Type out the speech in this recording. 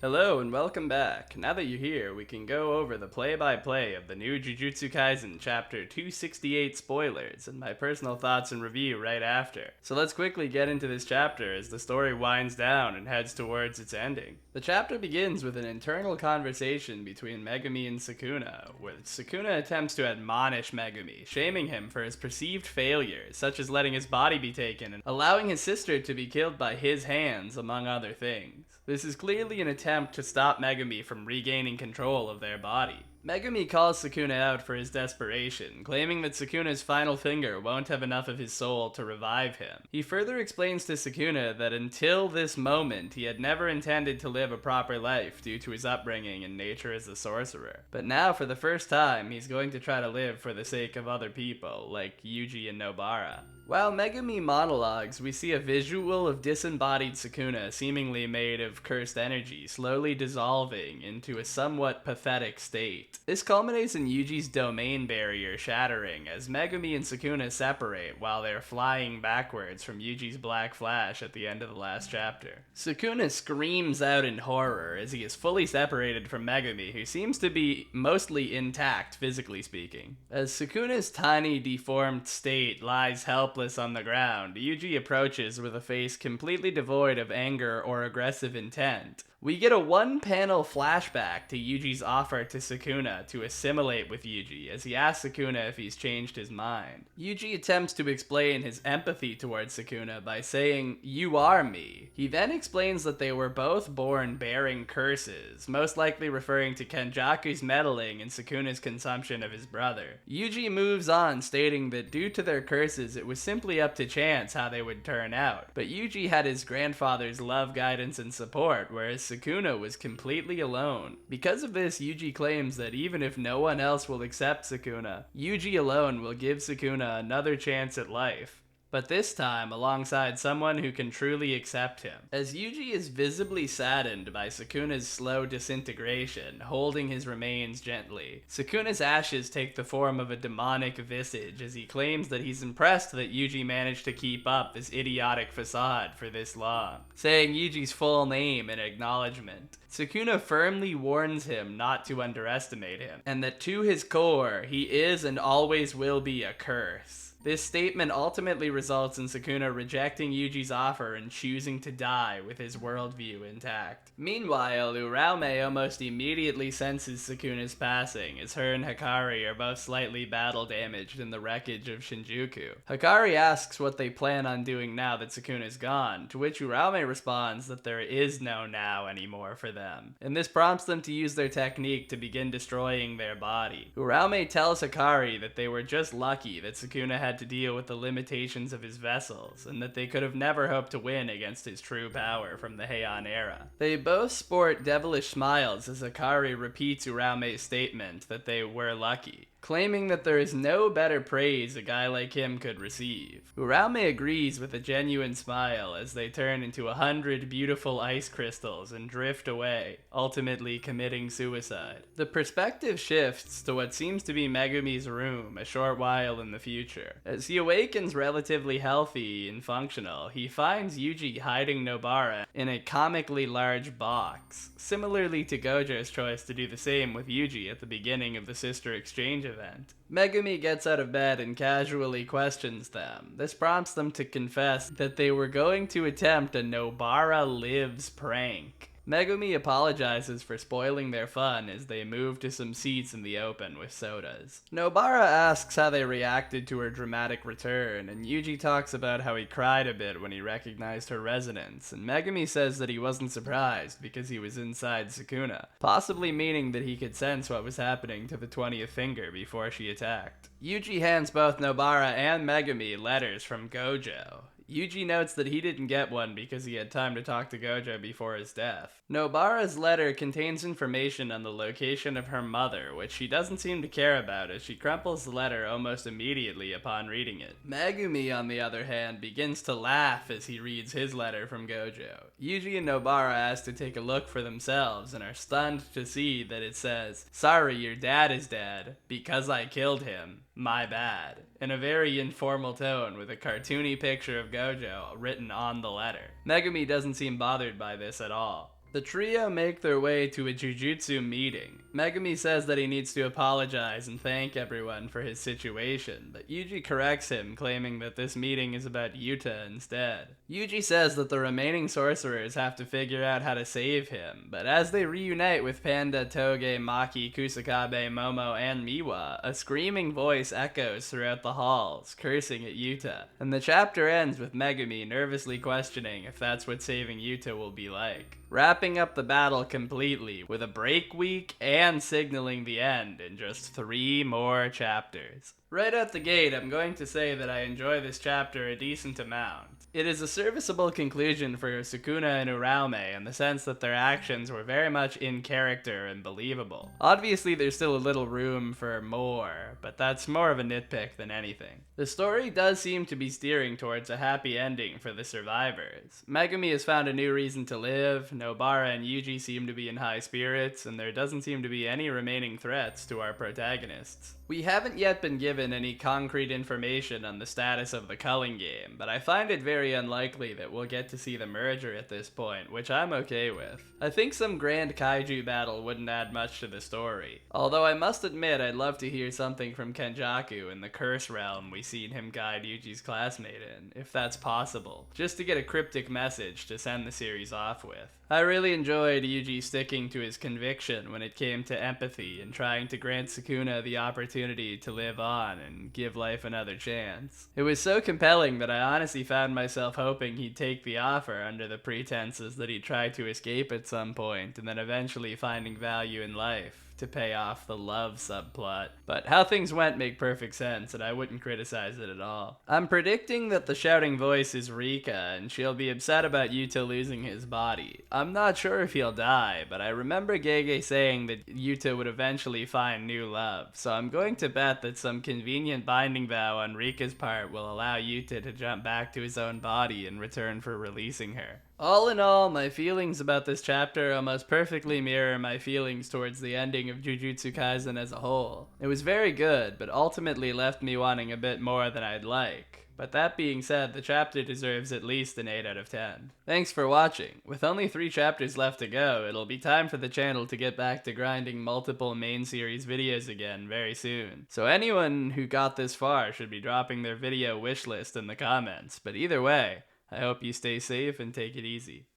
Hello and welcome back. Now that you're here, we can go over the play-by-play of the new Jujutsu Kaisen Chapter 268 spoilers and my personal thoughts and review right after. So let's quickly get into this chapter as the story winds down and heads towards its ending. The chapter begins with an internal conversation between Megumi and Sukuna, where Sukuna attempts to admonish Megumi, shaming him for his perceived failures, such as letting his body be taken and allowing his sister to be killed by his hands, among other things. This is clearly an attempt to stop Megumi from regaining control of their body. Megumi calls Sukuna out for his desperation, claiming that Sukuna's final finger won't have enough of his soul to revive him. He further explains to Sukuna that until this moment, he had never intended to live a proper life due to his upbringing and nature as a sorcerer. But now, for the first time, he's going to try to live for the sake of other people, like Yuji and Nobara. While Megumi monologues, we see a visual of disembodied Sukuna, seemingly made of cursed energy, slowly dissolving into a somewhat pathetic state. This culminates in Yuji's domain barrier shattering as Megumi and Sukuna separate while they're flying backwards from Yuji's black flash at the end of the last chapter. Sukuna screams out in horror as he is fully separated from Megumi, who seems to be mostly intact, physically speaking. As Sukuna's tiny, deformed state lies helpless on the ground, Yuji approaches with a face completely devoid of anger or aggressive intent. We get a one-panel flashback to Yuji's offer to Sukuna to assimilate with Yuji as he asks Sukuna if he's changed his mind. Yuji attempts to explain his empathy towards Sukuna by saying, "You are me." He then explains that they were both born bearing curses, most likely referring to Kenjaku's meddling and Sukuna's consumption of his brother. Yuji moves on, stating that due to their curses, it was simply up to chance how they would turn out. But Yuji had his grandfather's love, guidance, and support, whereas Sukuna was completely alone. Because of this, Yuji claims that even if no one else will accept Sukuna, Yuji alone will give Sukuna another chance at life. But this time alongside someone who can truly accept him. As Yuji is visibly saddened by Sukuna's slow disintegration, holding his remains gently, Sukuna's ashes take the form of a demonic visage as he claims that he's impressed that Yuji managed to keep up this idiotic facade for this long, saying Yuji's full name in acknowledgement. Sukuna firmly warns him not to underestimate him, and that to his core, he is and always will be a curse. This statement ultimately results in Sukuna rejecting Yuji's offer and choosing to die with his worldview intact. Meanwhile, Uraume almost immediately senses Sukuna's passing, as her and Hikari are both slightly battle damaged in the wreckage of Shinjuku. Hikari asks what they plan on doing now that Sukuna's gone, to which Uraume responds that there is no now anymore for them, and this prompts them to use their technique to begin destroying their body. Uraume tells Hikari that they were just lucky that Sukuna had to deal with the limitations of his vessels, and that they could have never hoped to win against his true power from the Heian era. They both sport devilish smiles as Hikari repeats Uraume's statement that they were lucky, claiming that there is no better praise a guy like him could receive. Uraume agrees with a genuine smile as they turn into 100 beautiful ice crystals and drift away, ultimately committing suicide. The perspective shifts to what seems to be Megumi's room a short while in the future. As he awakens relatively healthy and functional, he finds Yuji hiding Nobara in a comically large box, similarly to Gojo's choice to do the same with Yuji at the beginning of the sister exchange event. Megumi gets out of bed and casually questions them. This prompts them to confess that they were going to attempt a Nobara lives prank. Megumi apologizes for spoiling their fun as they move to some seats in the open with sodas. Nobara asks how they reacted to her dramatic return, and Yuji talks about how he cried a bit when he recognized her resonance, and Megumi says that he wasn't surprised because he was inside Sukuna, possibly meaning that he could sense what was happening to the 20th finger before she attacked. Yuji hands both Nobara and Megumi letters from Gojo. Yuji notes that he didn't get one because he had time to talk to Gojo before his death. Nobara's letter contains information on the location of her mother, which she doesn't seem to care about as she crumples the letter almost immediately upon reading it. Megumi, on the other hand, begins to laugh as he reads his letter from Gojo. Yuji and Nobara ask to take a look for themselves and are stunned to see that it says, "Sorry, your dad is dead. Because I killed him. My bad," in a very informal tone with a cartoony picture of Gojo written on the letter. Megumi doesn't seem bothered by this at all. The trio make their way to a Jujutsu meeting. Megumi says that he needs to apologize and thank everyone for his situation, but Yuji corrects him, claiming that this meeting is about Yuta instead. Yuji says that the remaining sorcerers have to figure out how to save him, but as they reunite with Panda, Toge, Maki, Kusakabe, Momo, and Miwa, a screaming voice echoes throughout the halls, cursing at Yuta, and the chapter ends with Megumi nervously questioning if that's what saving Yuta will be like, wrapping up the battle completely with a break week and signaling the end in just 3 more chapters. Right out the gate, I'm going to say that I enjoy this chapter a decent amount. It is a serviceable conclusion for Sukuna and Uraume in the sense that their actions were very much in character and believable. Obviously, there's still a little room for more, but that's more of a nitpick than anything. The story does seem to be steering towards a happy ending for the survivors. Megumi has found a new reason to live, Nobara and Yuji seem to be in high spirits, and there doesn't seem to be any remaining threats to our protagonists. We haven't yet been given any concrete information on the status of the culling game, but I find it very unlikely that we'll get to see the merger at this point, which I'm okay with. I think some grand kaiju battle wouldn't add much to the story, although I must admit I'd love to hear something from Kenjaku in the curse realm we seen him guide Yuji's classmate in, if that's possible, just to get a cryptic message to send the series off with. I really enjoyed Yuji sticking to his conviction when it came to empathy and trying to grant Sukuna the opportunity to live on and give life another chance. It was so compelling that I honestly found myself hoping he'd take the offer under the pretenses that he'd try to escape at some point and then eventually finding value in life to pay off the love subplot. But how things went make perfect sense, and I wouldn't criticize it at all. I'm predicting that the shouting voice is Rika, and she'll be upset about Yuta losing his body. I'm not sure if he'll die, but I remember Gege saying that Yuta would eventually find new love, so I'm going to bet that some convenient binding vow on Rika's part will allow Yuta to jump back to his own body in return for releasing her. All in all, my feelings about this chapter almost perfectly mirror my feelings towards the ending of Jujutsu Kaisen as a whole. It was very good, but ultimately left me wanting a bit more than I'd like. But that being said, the chapter deserves at least an 8 out of 10. Thanks for watching. With only 3 chapters left to go, it'll be time for the channel to get back to grinding multiple main series videos again very soon. So anyone who got this far should be dropping their video wishlist in the comments. But either way, I hope you stay safe and take it easy.